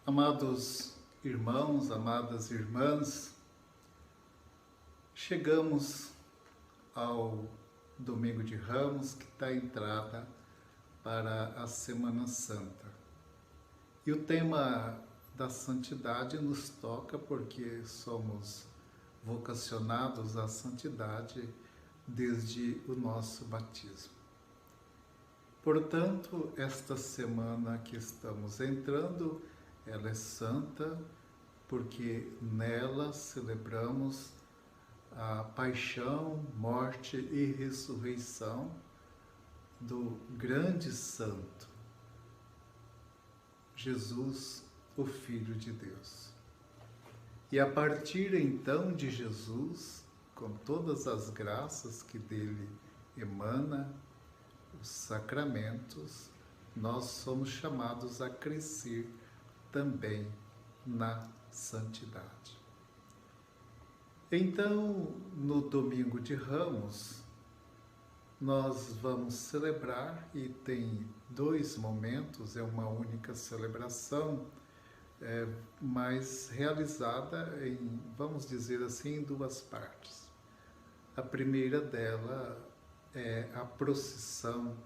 Amados irmãos, amadas irmãs, chegamos ao Domingo de Ramos, que está a entrada para a Semana Santa. E o tema da santidade nos toca porque somos vocacionados à santidade desde o nosso batismo. Portanto, esta semana que estamos entrando, ela é santa porque nela celebramos a paixão, morte e ressurreição do grande santo, Jesus, o Filho de Deus. E a partir então de Jesus, com todas as graças que dele emana, os sacramentos, nós somos chamados a crescer também na santidade. Então, no Domingo de Ramos, nós vamos celebrar, e tem dois momentos, é uma única celebração, mas realizada em, vamos dizer assim, em duas partes. A primeira dela é a procissão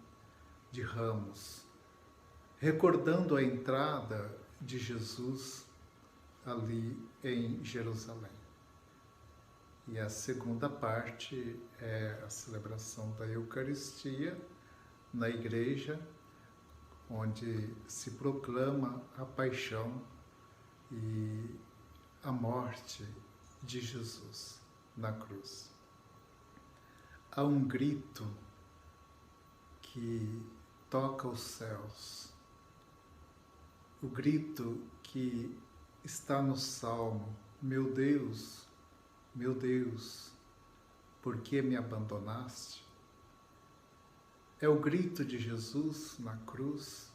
de Ramos, recordando a entrada de Jesus ali em Jerusalém. E a segunda parte é a celebração da Eucaristia na igreja, onde se proclama a paixão e a morte de Jesus na cruz. Há um grito que toca os céus, o grito que está no Salmo: meu Deus, por que me abandonaste? É o grito de Jesus na cruz,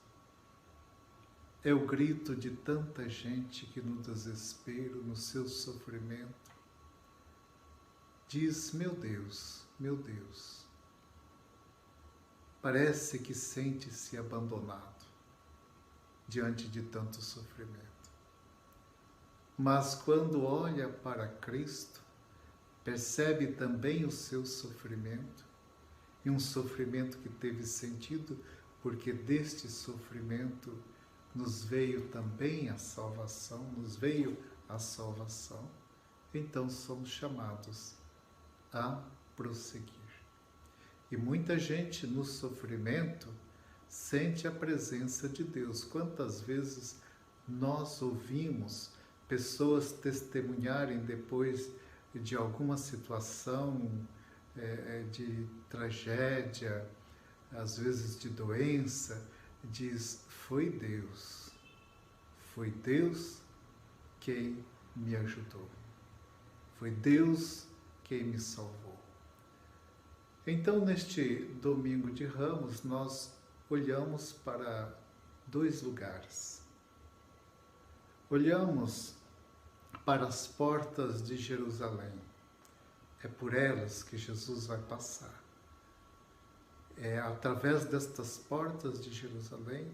é o grito de tanta gente que no desespero, no seu sofrimento, diz: meu Deus, parece que sente-se abandonado diante de tanto sofrimento. Mas quando olha para Cristo, percebe também o seu sofrimento, e um sofrimento que teve sentido, porque deste sofrimento nos veio também a salvação, então somos chamados a prosseguir. E muita gente no sofrimento sente a presença de Deus. Quantas vezes nós ouvimos pessoas testemunharem depois de alguma situação de tragédia, às vezes de doença, diz: foi Deus quem me ajudou, foi Deus quem me salvou. Então, neste Domingo de Ramos, nós olhamos para dois lugares. Olhamos para as portas de Jerusalém. É por elas que Jesus vai passar. É através destas portas de Jerusalém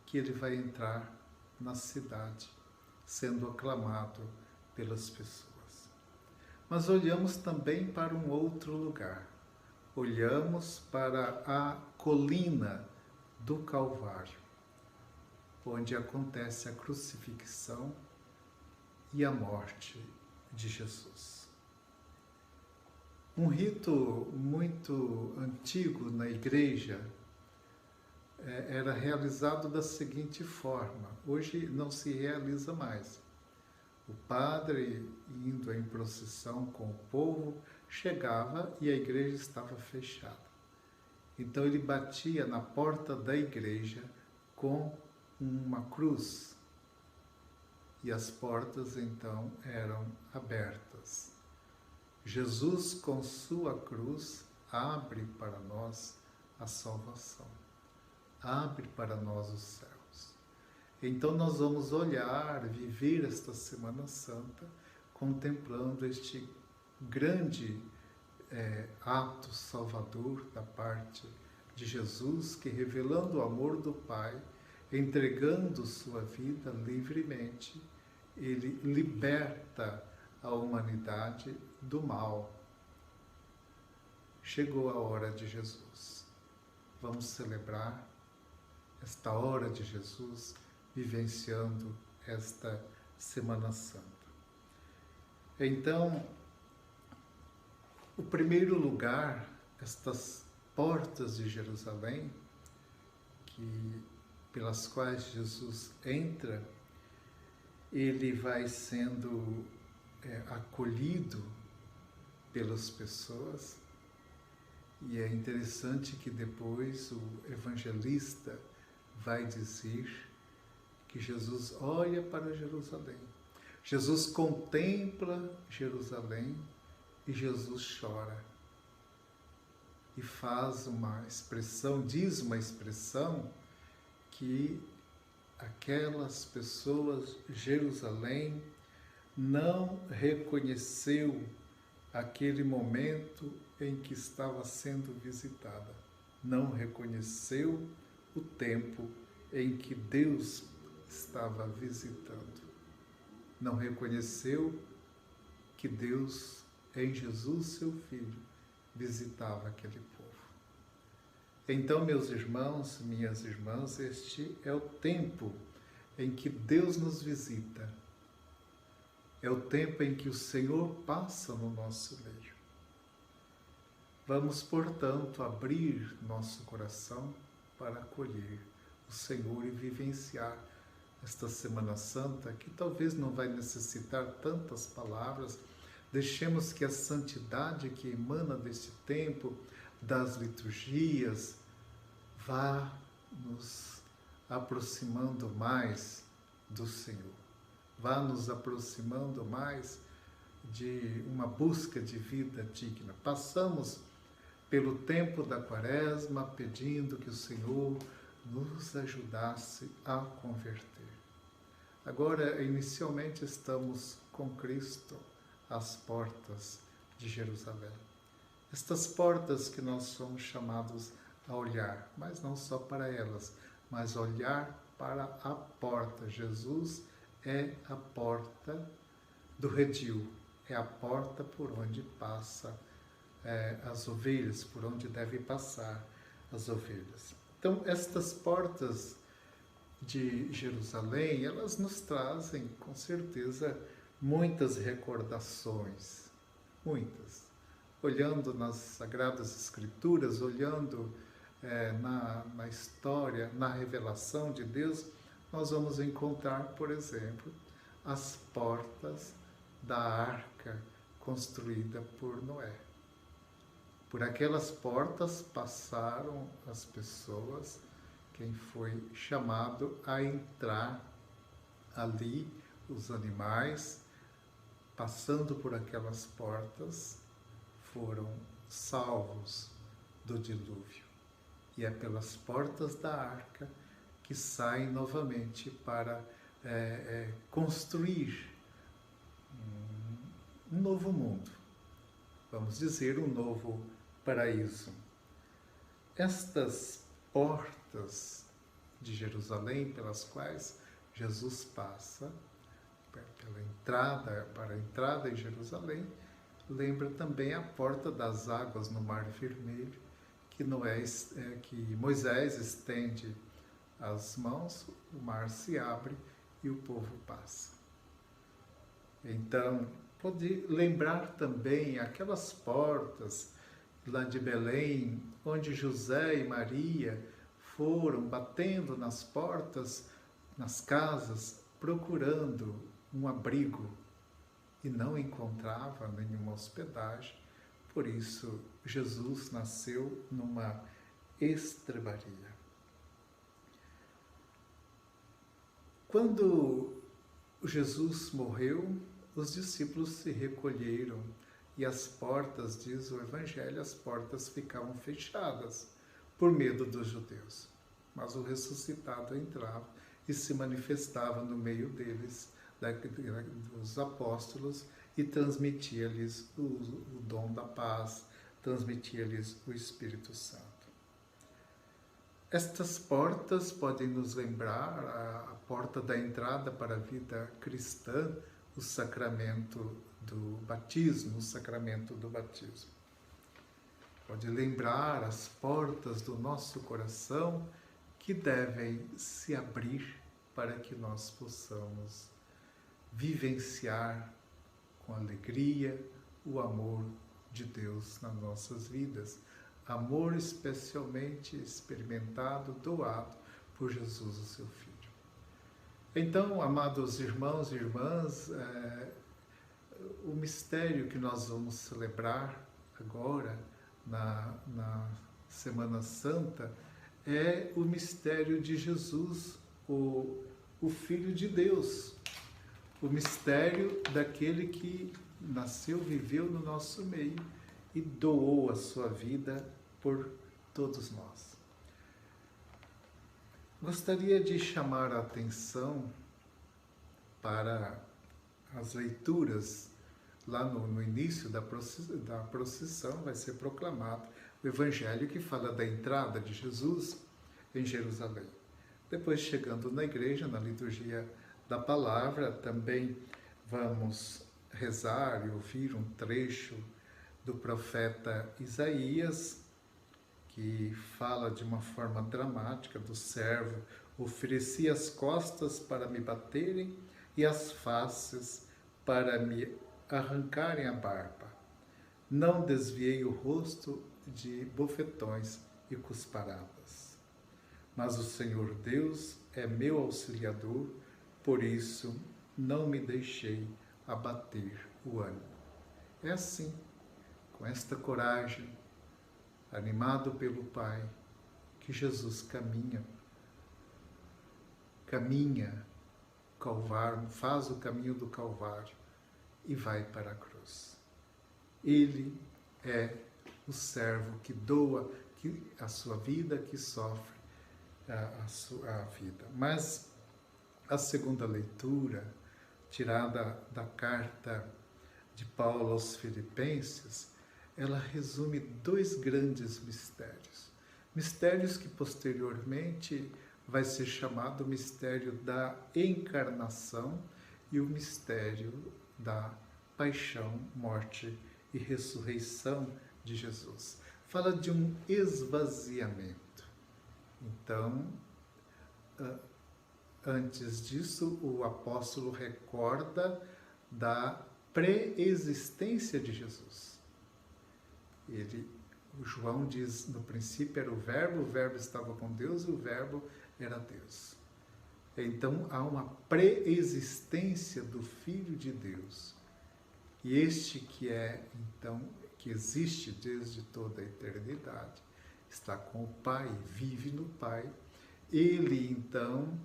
que ele vai entrar na cidade, sendo aclamado pelas pessoas. Mas olhamos também para um outro lugar. Olhamos para a colina do Calvário, onde acontece a crucifixão e a morte de Jesus. Um rito muito antigo na igreja era realizado da seguinte forma: hoje não se realiza mais. O padre, indo em procissão com o povo, chegava e a igreja estava fechada. Então ele batia na porta da igreja com uma cruz, e as portas então eram abertas. Jesus, com sua cruz, abre para nós a salvação, abre para nós os céus. Então nós vamos olhar, viver esta Semana Santa, contemplando este grande ato salvador da parte de Jesus, que, revelando o amor do Pai, entregando sua vida livremente, ele liberta a humanidade do mal. Chegou a hora de Jesus. Vamos celebrar esta hora de Jesus, vivenciando esta Semana Santa. Então, o primeiro lugar, estas portas de Jerusalém, pelas quais Jesus entra, ele vai sendo acolhido pelas pessoas. E é interessante que depois o evangelista vai dizer que Jesus olha para Jerusalém. Jesus contempla Jerusalém e Jesus chora. E faz uma expressão, diz uma expressão que aquelas pessoas, Jerusalém, não reconheceu aquele momento em que estava sendo visitada. Não reconheceu o tempo em que Deus estava visitando. Não reconheceu que Deus, em Jesus, seu Filho, visitava aquele povo. Então, meus irmãos, minhas irmãs, este é o tempo em que Deus nos visita. É o tempo em que o Senhor passa no nosso meio. Vamos, portanto, abrir nosso coração para acolher o Senhor e vivenciar esta Semana Santa, que talvez não vai necessitar tantas palavras. Deixemos que a santidade que emana deste tempo, das liturgias, vá nos aproximando mais do Senhor. Vá nos aproximando mais de uma busca de vida digna. Passamos pelo tempo da Quaresma pedindo que o Senhor nos ajudasse a converter. Agora, inicialmente, estamos com Cristo às portas de Jerusalém. Estas portas que nós somos chamados a olhar, mas não só para elas, mas olhar para a porta. Jesus é a porta do redil, é a porta por onde passa as ovelhas, por onde devem passar as ovelhas. Então, estas portas de Jerusalém, elas nos trazem, com certeza, muitas recordações, muitas. Olhando nas Sagradas Escrituras, olhando na história, na revelação de Deus, nós vamos encontrar, por exemplo, as portas da arca construída por Noé. Por aquelas portas passaram as pessoas, quem foi chamado a entrar ali, os animais, passando por aquelas portas, foram salvos do dilúvio. E é pelas portas da arca que saem novamente para construir um novo mundo, vamos dizer, um novo paraíso. Estas portas de Jerusalém pelas quais Jesus passa, para a entrada em Jerusalém, lembra também a porta das águas no Mar Vermelho, que Moisés estende as mãos, o mar se abre e o povo passa. Então, pode lembrar também aquelas portas lá de Belém, onde José e Maria foram batendo nas portas, nas casas, procurando um abrigo e não encontrava nenhuma hospedagem. Por isso, Jesus nasceu numa estrebaria. Quando Jesus morreu, os discípulos se recolheram e as portas, diz o Evangelho, as portas ficavam fechadas por medo dos judeus. Mas o ressuscitado entrava e se manifestava no meio deles, dos apóstolos, e transmitia-lhes o dom da paz, transmitia-lhes o Espírito Santo. Estas portas podem nos lembrar a porta da entrada para a vida cristã, o sacramento do batismo, o sacramento do batismo. Pode lembrar as portas do nosso coração que devem se abrir para que nós possamos vivenciar com alegria o amor de Deus nas nossas vidas. Amor especialmente experimentado, doado por Jesus, o seu Filho. Então, amados irmãos e irmãs, o mistério que nós vamos celebrar agora, na Semana Santa, é o mistério de Jesus, o Filho de Deus, o mistério daquele que nasceu, viveu no nosso meio e doou a sua vida por todos nós. Gostaria de chamar a atenção para as leituras. Lá no início da procissão vai ser proclamado o Evangelho que fala da entrada de Jesus em Jerusalém. Depois, chegando na igreja, na liturgia da palavra, também vamos rezar e ouvir um trecho do profeta Isaías, que fala de uma forma dramática do servo: ofereci as costas para me baterem e as faces para me arrancarem a barba. Não desviei o rosto de bofetões e cusparadas. Mas o Senhor Deus é meu auxiliador, por isso não me deixei abater o ânimo. É assim, com esta coragem, animado pelo Pai, que Jesus caminha Calvário, faz o caminho do Calvário e vai para a cruz. Ele é o servo que doa a sua vida, que sofre a vida. Mas a segunda leitura, tirada da carta de Paulo aos Filipenses, ela resume dois grandes mistérios. Mistérios que posteriormente vai ser chamado o mistério da encarnação e o mistério da paixão, morte e ressurreição de Jesus. Fala de um esvaziamento. Então, antes disso, o apóstolo recorda da pré-existência de Jesus. O João diz, no princípio era o Verbo estava com Deus e o Verbo era Deus. Então há uma pré-existência do Filho de Deus. E este que existe desde toda a eternidade, está com o Pai, vive no Pai. Ele então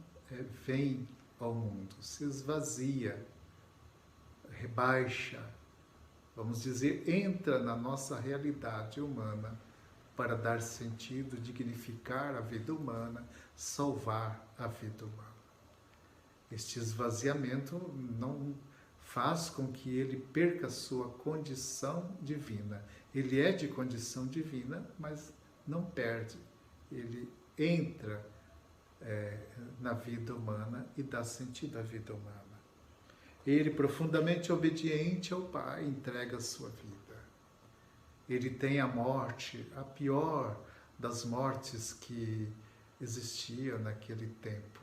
vem ao mundo, se esvazia, rebaixa, vamos dizer, entra na nossa realidade humana para dar sentido, dignificar a vida humana, salvar a vida humana. Este esvaziamento não faz com que ele perca a sua condição divina. Ele é de condição divina, mas não perde. Ele entra na vida humana e dá sentido à vida humana. Ele, profundamente obediente ao Pai, entrega a sua vida. Ele tem a morte, a pior das mortes que existia naquele tempo,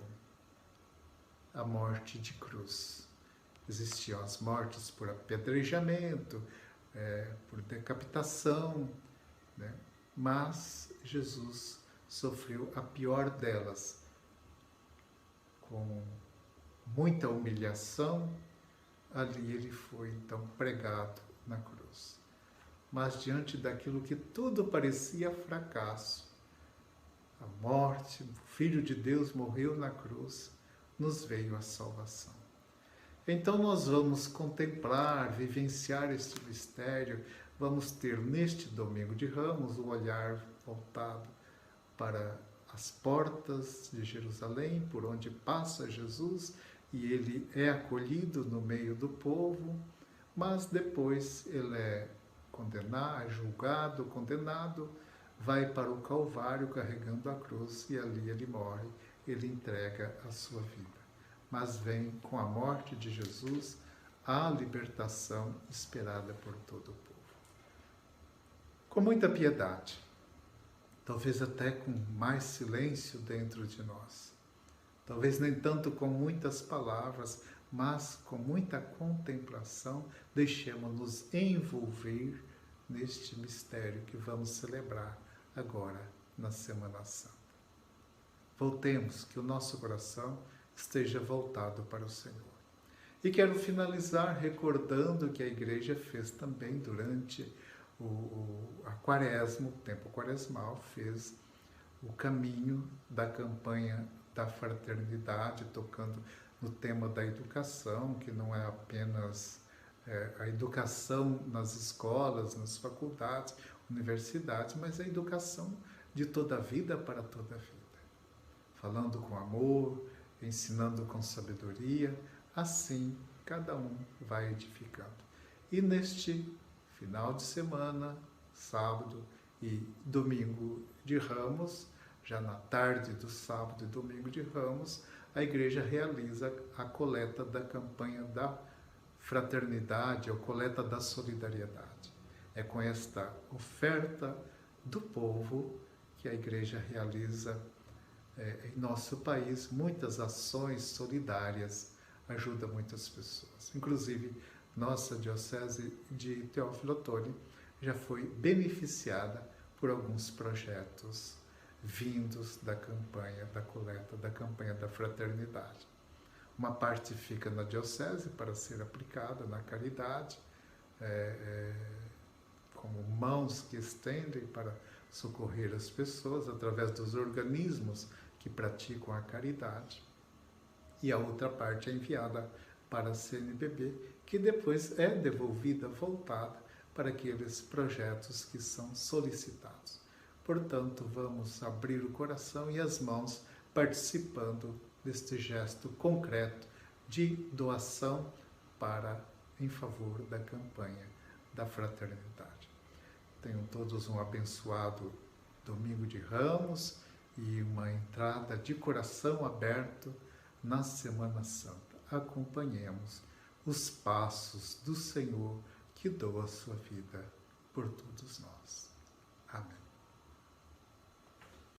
a morte de cruz. Existiam as mortes por apedrejamento, por decapitação, né? Mas Jesus sofreu a pior delas, com muita humilhação. Ali ele foi então pregado na cruz. Mas diante daquilo que tudo parecia fracasso, a morte, o Filho de Deus morreu na cruz, nos veio a salvação. Então nós vamos contemplar, vivenciar este mistério, vamos ter neste Domingo de Ramos o olhar voltado para as portas de Jerusalém, por onde passa Jesus, e ele é acolhido no meio do povo, mas depois ele é julgado, condenado, vai para o Calvário carregando a cruz e ali ele morre, ele entrega a sua vida. Mas vem com a morte de Jesus a libertação esperada por todo o povo. Com muita piedade, talvez até com mais silêncio dentro de nós. Talvez nem tanto com muitas palavras, mas com muita contemplação, deixemos-nos envolver neste mistério que vamos celebrar agora na Semana Santa. Voltemos, que o nosso coração esteja voltado para o Senhor. E quero finalizar recordando que a Igreja fez também durante a Quaresma, o tempo quaresmal, fez o caminho da campanha da fraternidade, tocando no tema da educação, que não é apenas a educação nas escolas, nas faculdades, universidades, mas a educação de toda a vida para toda a vida. Falando com amor, ensinando com sabedoria, assim cada um vai edificando. E neste final de semana, sábado e domingo de Ramos, já na tarde do sábado e domingo de Ramos, a Igreja realiza a coleta da campanha da fraternidade, a coleta da solidariedade. É com esta oferta do povo que a Igreja realiza em nosso país muitas ações solidárias, ajuda muitas pessoas. Inclusive, nossa Diocese de Teófilo Otoni já foi beneficiada por alguns projetos vindos da campanha da coleta, da campanha da fraternidade. Uma parte fica na Diocese para ser aplicada na caridade, como mãos que estendem para socorrer as pessoas através dos organismos que praticam a caridade. E a outra parte é enviada para a CNBB, que depois é devolvida, voltada para aqueles projetos que são solicitados. Portanto, vamos abrir o coração e as mãos participando deste gesto concreto de doação em favor da campanha da fraternidade. Tenham todos um abençoado domingo de Ramos e uma entrada de coração aberto na Semana Santa. Acompanhemos os passos do Senhor que doa a sua vida por todos nós. Amém.